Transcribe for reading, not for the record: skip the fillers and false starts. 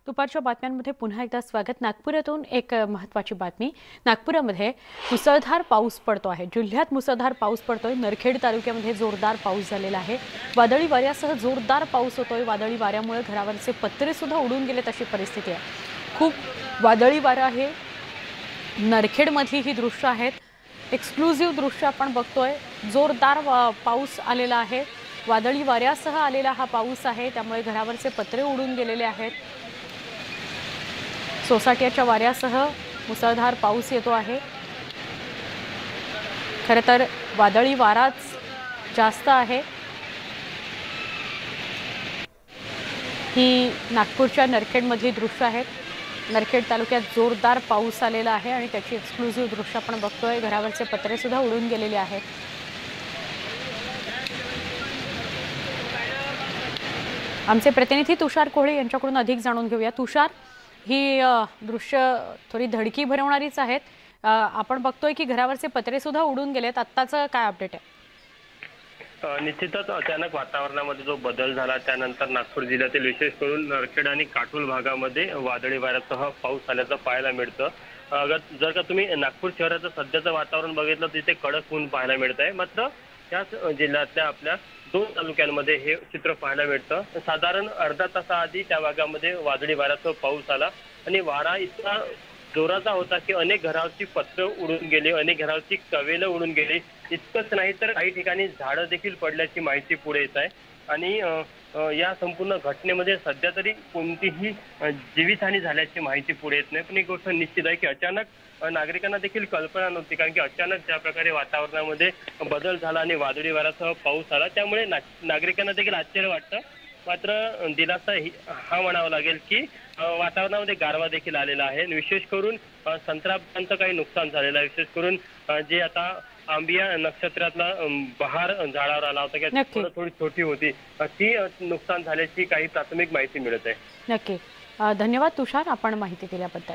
दुपारच्या बातम्यांमध्ये पुन्हा एकदा स्वागत। नागपुरातून एक महत्त्वाची बातमी। नागपुरामध्ये मुसळधार पाऊस पडतो आहे। जिल्ह्यात मुसळधार पाऊस पडतोय। नरखेड तालुक्यामध्ये जोरदार पाऊस झालेला आहे। वादळी वाऱ्यासह जोरदार पाऊस होतोय। वादळी वाऱ्यामुळे घरावरचे पत्रे सुद्धा उडून गेलेत अशी परिस्थिती आहे। खूप वादळी वारा आहे। नरखेडमधली ही दृश्य आहेत। एक्सक्लुझिव्ह दृश्य आपण बघतोय। जोरदार पाऊस आलेला आहे। वादळी वाऱ्यासह आलेला हा पाऊस आहे, त्यामुळे घरावरचे पत्रे उडून गेलेले आहेत। सोसाट्याच्या वाऱ्यासह मुसळधार पाऊस येतो आहे। खरं तर वादळी वाराच जास्त आहे। ही नागपूरच्या नरखेडमधली दृश्य आहेत। नरखेड तालुक्यात जोरदार पाऊस आलेला आहे आणि त्याची एक्सक्लुझिव्ह दृश्य आपण बघतोय। घरावरचे पत्रे सुद्धा उडून गेलेले आहेत। आमचे प्रतिनिधी तुषार कोहळे यांच्याकडून अधिक जाणून घेऊया। तुषार, ही दृश्य थोडी धडकी भरवणारीच आहेत। आपण बघतोय की घरावरचे पत्रे सुद्धा उडून गेलेत। आत्ताचं काय अपडेट आहे? निश्चितच अचानक वातावरणामध्ये जो बदल झाला त्यानंतर नागपूर जिल्ह्यातील विशेष करून नरखेड आणि काटोल भागामध्ये वादळी वाऱ्यासह पाऊस आल्याचं पाहायला मिळतं। जर का तुम्ही नागपूर शहराचं सध्याचं वातावरण बघितलं तिथे कडक ऊन पाहायला मिळत आहे। मात्र त्याच जिल्ह्यातल्या आपल्या 2 तालुक्यांमध्ये हे चित्र पाहायला मिळतं। साधारण अर्धा तासाआधी त्या भागामध्ये वादळी वाऱ्यासह पाऊस आला आणि वारा इतका जोराचा होता की अनेक घरावरची पत्र उडून गेले, अनेक घरावरची कवेलं उडून गेली। इतकंच नाही तर काही ठिकाणी झाडं देखील पडल्याची माहिती पुढे येत आहे। आणि या संपूर्ण घटनेमध्ये सध्या तरी कोणतीही जीवितहानी झाल्याची माहिती पुढे येत नाही। पण एक गोष्ट निश्चित आहे की अचानक नागरिकांना देखील कल्पना नव्हती, कारण की अचानक ज्या प्रकारे वातावरणामध्ये बदल झाला आणि वादळी वाऱ्यासह पाऊस आला त्यामुळे नागरिकांना देखील आश्चर्य वाटतं। मात्र दिलासा हा म्हणावा लागेल की वातावरणामध्ये गारवा देखील आलेला आहे। विशेष करून संत्र्याचं काही नुकसान झालेलं आहे। विशेष करून जे आता आंबिया नक्षत्रातला बहार झाडावर आला होता की थोडी छोटी होती, ती नुकसान झाल्याची काही प्राथमिक माहिती मिळत आहे। नक्की। धन्यवाद तुषार, आपण माहिती दिल्याबद्दल।